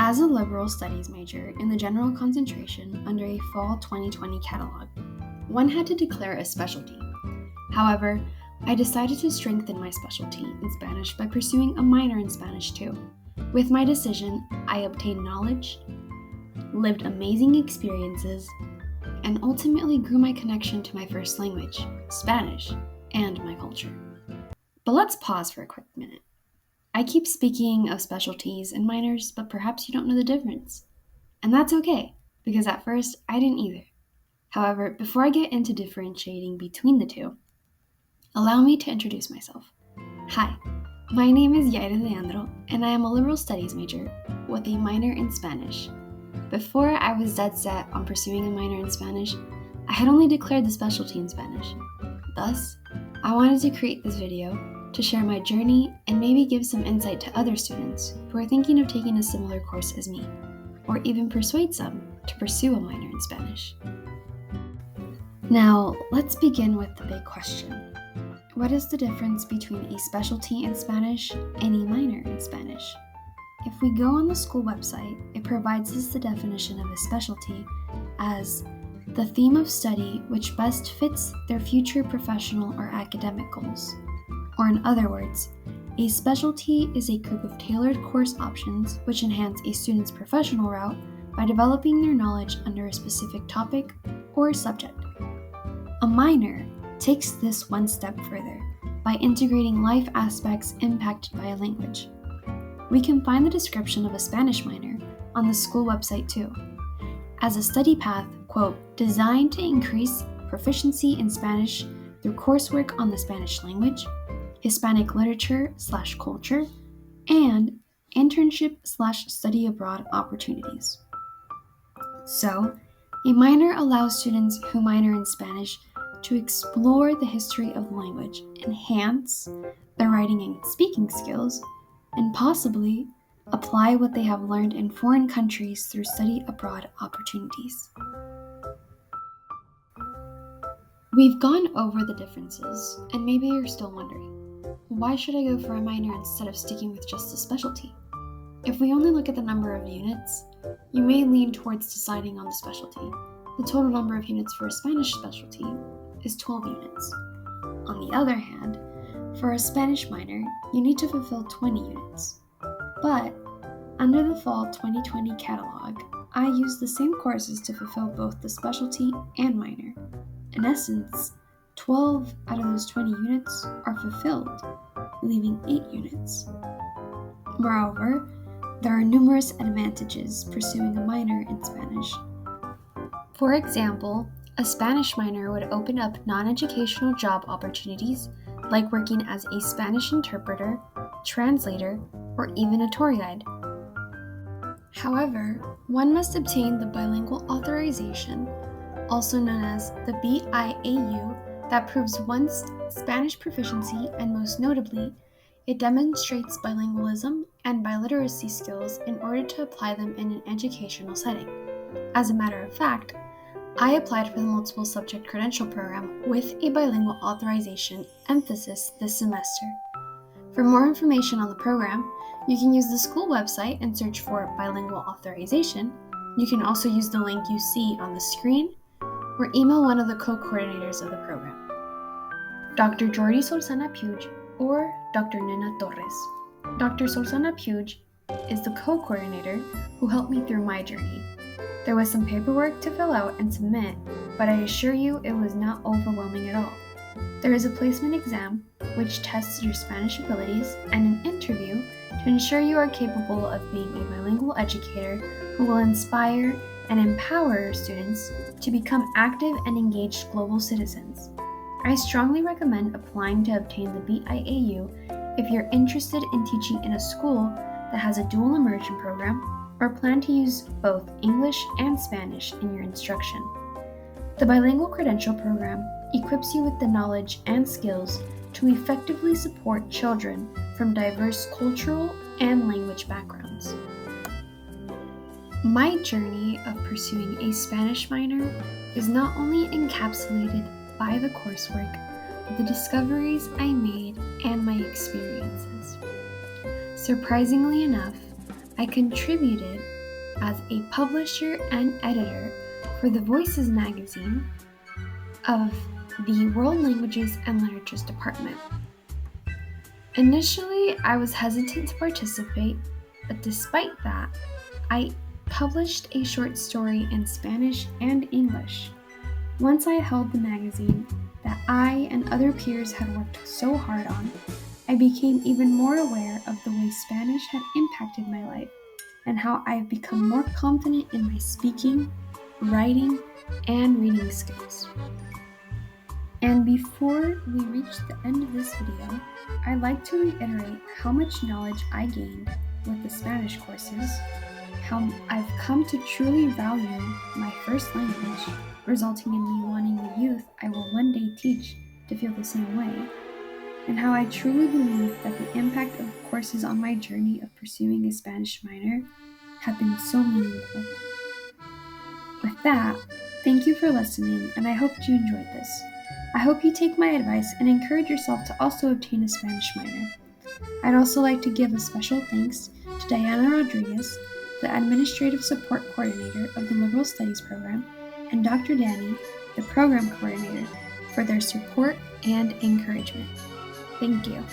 As a liberal studies major in the general concentration under a fall 2020 catalog, one had to declare a specialty. However, I decided to strengthen my specialty in Spanish by pursuing a minor in Spanish too. With my decision, I obtained knowledge, lived amazing experiences, and ultimately grew my connection to my first language, Spanish, and my culture. But let's pause for a quick minute. I keep speaking of specialties and minors, but perhaps you don't know the difference. And that's okay, because at first I didn't either. However, before I get into differentiating between the two, allow me to introduce myself. Hi, my name is Yaira Leandro, and I am a liberal studies major with a minor in Spanish. Before I was dead set on pursuing a minor in Spanish, I had only declared the specialty in Spanish. Thus, I wanted to create this video to share my journey and maybe give some insight to other students who are thinking of taking a similar course as me, or even persuade some to pursue a minor in Spanish. Now, let's begin with the big question. What is the difference between a specialty in Spanish and a minor in Spanish? If we go on the school website, it provides us the definition of a specialty as the theme of study which best fits their future professional or academic goals. Or in other words, a specialty is a group of tailored course options which enhance a student's professional route by developing their knowledge under a specific topic or subject. A minor takes this one step further by integrating life aspects impacted by a language. We can find the description of a Spanish minor on the school website too, as a study path, quote, designed to increase proficiency in Spanish through coursework on the Spanish language, Hispanic literature/culture, and internship/study abroad opportunities. So, a minor allows students who minor in Spanish to explore the history of the language, enhance their writing and speaking skills, and possibly apply what they have learned in foreign countries through study abroad opportunities. We've gone over the differences, and maybe you're still wondering, why should I go for a minor instead of sticking with just a specialty? If we only look at the number of units, you may lean towards deciding on the specialty. The total number of units for a Spanish specialty is 12 units. On the other hand, for a Spanish minor, you need to fulfill 20 units. But under the fall 2020 catalog, I used the same courses to fulfill both the specialty and minor. In essence, 12 out of those 20 units are fulfilled, leaving 8 units. Moreover, there are numerous advantages pursuing a minor in Spanish. For example, a Spanish minor would open up non-educational job opportunities like working as a Spanish interpreter, translator, or even a tour guide. However, one must obtain the bilingual authorization, also known as the BIAU, that proves one's Spanish proficiency, and most notably, it demonstrates bilingualism and biliteracy skills in order to apply them in an educational setting. As a matter of fact, I applied for the multiple subject credential program with a bilingual authorization emphasis this semester. For more information on the program, you can use the school website and search for bilingual authorization. You can also use the link you see on the screen or email one of the co-coordinators of the program, Dr. Jordi Solsana Puig or Dr. Nina Torres. Dr. Solsana Puig is the co-coordinator who helped me through my journey. There was some paperwork to fill out and submit, but I assure you it was not overwhelming at all. There is a placement exam, which tests your Spanish abilities, and an interview to ensure you are capable of being a bilingual educator who will inspire and empower your students to become active and engaged global citizens. I strongly recommend applying to obtain the BIAU if you're interested in teaching in a school that has a dual immersion program or plan to use both English and Spanish in your instruction. The Bilingual Credential Program equips you with the knowledge and skills to effectively support children from diverse cultural and language backgrounds. My journey of pursuing a Spanish minor is not only encapsulated by the coursework, but the discoveries I made and my experiences. Surprisingly enough, I contributed as a publisher and editor for the Voices magazine of the World Languages and Literatures Department. Initially, I was hesitant to participate, but despite that, I published a short story in Spanish and English. Once I held the magazine that I and other peers had worked so hard on, I became even more aware of the way Spanish had impacted my life and how I have become more confident in my speaking, writing, and reading skills. And before we reach the end of this video, I'd like to reiterate how much knowledge I gained with the Spanish courses, how I've come to truly value my first language, resulting in me wanting the youth I will one day teach to feel the same way, and how I truly believe that the impact of the courses on my journey of pursuing a Spanish minor have been so meaningful. With that, thank you for listening, and I hope you enjoyed this. I hope you take my advice and encourage yourself to also obtain a Spanish minor. I'd also like to give a special thanks to Diana Rodriguez, the Administrative Support Coordinator of the Liberal Studies Program, and Dr. Danny, the Program Coordinator, for their support and encouragement. Thank you.